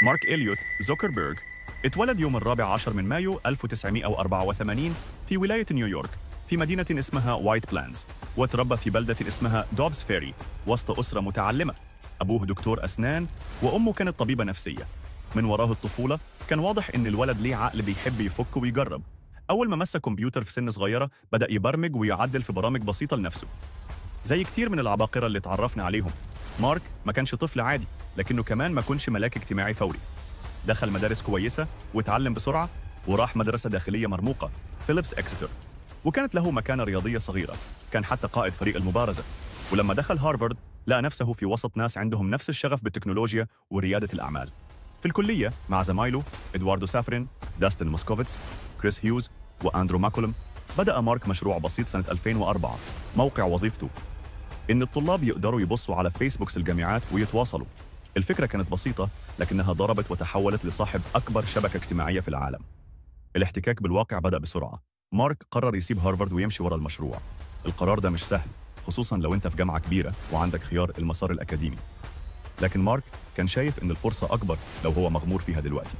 مارك إليوت زوكربيرج اتولد يوم 14 من مايو 1984 في ولاية نيويورك في مدينة اسمها وايت بلانز، وتربى في بلدة اسمها دوبز فيري وسط أسرة متعلمة. أبوه دكتور أسنان وأمه كانت طبيبة نفسية. من وراه الطفولة كان واضح إن الولد ليه عقل بيحب يفك ويجرب. أول ما مسك كمبيوتر في سن صغيرة بدأ يبرمج ويعدل في برامج بسيطة لنفسه. زي كتير من العباقرة اللي اتعرفنا عليهم، مارك ما كانش طفل عادي، لكنه كمان ما كانش ملاك اجتماعي فوري. دخل مدارس كويسة واتعلم بسرعة، وراح مدرسة داخلية مرموقة فيليبس إكستر، وكانت له مكانة رياضية صغيرة. كان حتى قائد فريق المبارزة. ولما دخل هارفارد لقى نفسه في وسط ناس عندهم نفس الشغف بالتكنولوجيا وريادة الأعمال. في الكلية مع زمايله إدواردو سافرين، داستن موسكوفيتس، كريس هيوز وأندرو ماكولم، بدأ مارك مشروع بسيط سنة 2004. موقع وظيفته إن الطلاب يقدروا يبصوا على فيسبوكس الجامعات ويتواصلوا. الفكرة كانت بسيطة، لكنها ضربت وتحولت لصاحب أكبر شبكة اجتماعية في العالم. الاحتكاك بالواقع بدأ بسرعة. مارك قرر يسيب هارفارد ويمشي ورا المشروع. القرار ده مش سهل، خصوصاً لو أنت في جامعة كبيرة وعندك خيار المسار الأكاديمي. لكن مارك كان شايف إن الفرصة أكبر لو هو مغمور فيها دلوقتي.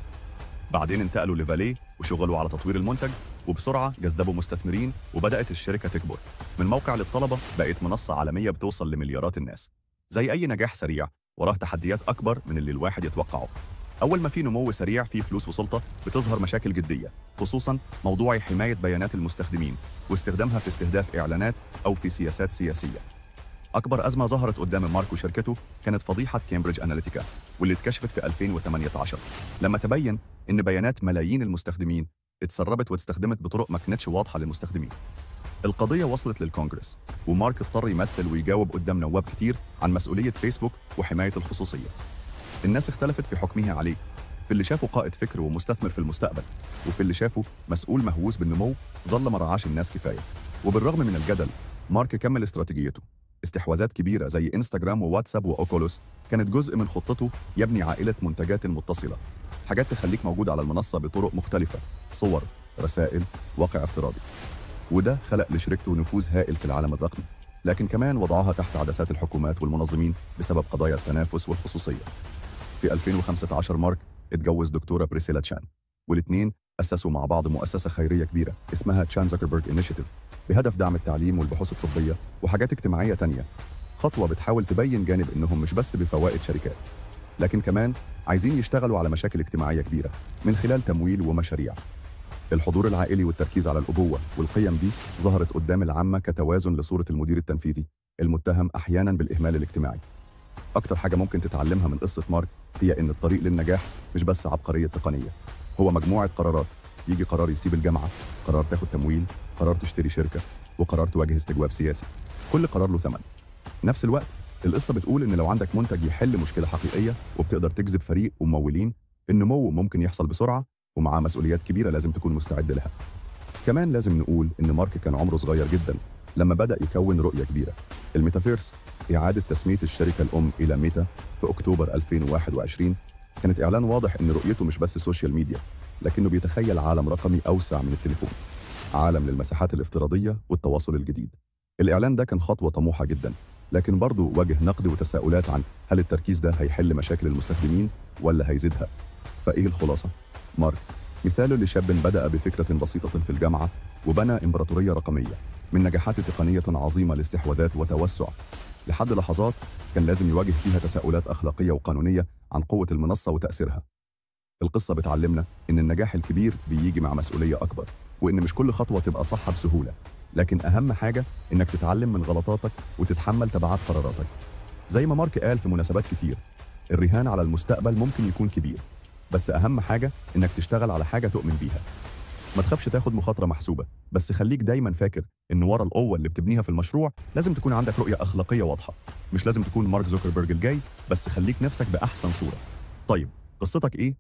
بعدين انتقلوا لفاليه وشغلوا على تطوير المنتج، وبسرعة جذبوا مستثمرين وبدأت الشركة تكبر. من موقع للطلبة بقت منصة عالمية بتوصل لمليارات الناس. زي أي نجاح سريع وراه تحديات أكبر من اللي الواحد يتوقعه. أول ما في نمو سريع فيه فلوس وسلطة بتظهر مشاكل جدية، خصوصاً موضوع حماية بيانات المستخدمين واستخدامها في استهداف إعلانات أو في سياسات سياسية. أكبر أزمة ظهرت قدام مارك وشركته كانت فضيحة كامبريدج أناليتيكا، واللي اتكشفت في 2018 لما تبين إن بيانات ملايين المستخدمين اتسربت واستخدمت بطرق ما كانتش واضحة للمستخدمين. القضية وصلت للكونغرس، ومارك اضطر يمثل ويجاوب قدام نواب كتير عن مسؤولية فيسبوك وحماية الخصوصية. الناس اختلفت في حكمها عليه، في اللي شافه قائد فكر ومستثمر في المستقبل، وفي اللي شافه مسؤول مهووس بالنمو ظل ما رعاش الناس كفاية. وبالرغم من الجدل، مارك كمل استراتيجيته. استحواذات كبيرة زي انستجرام وواتساب وأوكولوس كانت جزء من خطته يبني عائلة منتجات متصلة، حاجات تخليك موجود على المنصة بطرق مختلفة، صور، رسائل، واقع افتراضي. وده خلق لشركته نفوذ هائل في العالم الرقمي، لكن كمان وضعها تحت عدسات الحكومات والمنظمين بسبب قضايا التنافس والخصوصية. في 2015 مارك اتجوز دكتورة بريسيلا تشان، والاثنين أسسوا مع بعض مؤسسة خيرية كبيرة اسمها تشان زوكربيرج إنيشيتيف، بهدف دعم التعليم والبحوث الطبية وحاجات اجتماعية تانية. خطوة بتحاول تبين جانب إنهم مش بس بفوائد شركات، لكن كمان عايزين يشتغلوا على مشاكل اجتماعية كبيرة من خلال تمويل ومشاريع. الحضور العائلي والتركيز على الأبوة والقيم دي ظهرت قدام العامة كتوازن لصورة المدير التنفيذي المتهم أحياناً بالإهمال الاجتماعي. أكتر حاجة ممكن تتعلمها من قصة مارك هي إن الطريق للنجاح مش بس عبقرية تقنية، هو مجموعة قرارات. يجي قرار يسيب الجامعة، قرار تاخد تمويل، قرار تشتري شركة، وقرار تواجه استجواب سياسي. كل قرار له ثمن. نفس الوقت القصة بتقول إن لو عندك منتج يحل مشكلة حقيقية وبتقدر تجذب فريق وممولين، النمو ممكن يحصل بسرعة ومعاه مسؤوليات كبيرة لازم تكون مستعد لها. كمان لازم نقول إن مارك كان عمره صغير جدا لما بدأ يكون رؤية كبيرة. الميتافيرس، إعادة تسمية الشركة الأم إلى ميتا في أكتوبر 2021، كانت إعلان واضح إن رؤيته مش بس سوشيال ميديا، لكنه بيتخيل عالم رقمي أوسع من التليفون، عالم للمساحات الافتراضية والتواصل الجديد. الإعلان ده كان خطوة طموحة جدا، لكن برضه واجه نقد وتساؤلات عن هل التركيز ده هيحل مشاكل المستخدمين ولا هيزيدها. فإيه الخلاصة؟ مارك مثال لشاب بدأ بفكرة بسيطة في الجامعة وبنى إمبراطورية رقمية، من نجاحات تقنية عظيمة لاستحواذات وتوسع، لحد لحظات كان لازم يواجه فيها تساؤلات أخلاقية وقانونية عن قوة المنصة وتأثيرها. القصة بتعلمنا إن النجاح الكبير بيجي مع مسؤولية أكبر، وإن مش كل خطوة تبقى صح بسهولة، لكن أهم حاجة إنك تتعلم من غلطاتك وتتحمل تبعات قراراتك. زي ما مارك قال في مناسبات كتير، الرهان على المستقبل ممكن يكون كبير، بس أهم حاجة إنك تشتغل على حاجة تؤمن بيها. ما تخافش تاخد مخاطرة محسوبة، بس خليك دايما فاكر إن ورا القوة اللي بتبنيها في المشروع لازم تكون عندك رؤية أخلاقية واضحة. مش لازم تكون مارك زوكربيرج الجاي، بس خليك نفسك بأحسن صورة. طيب قصتك إيه؟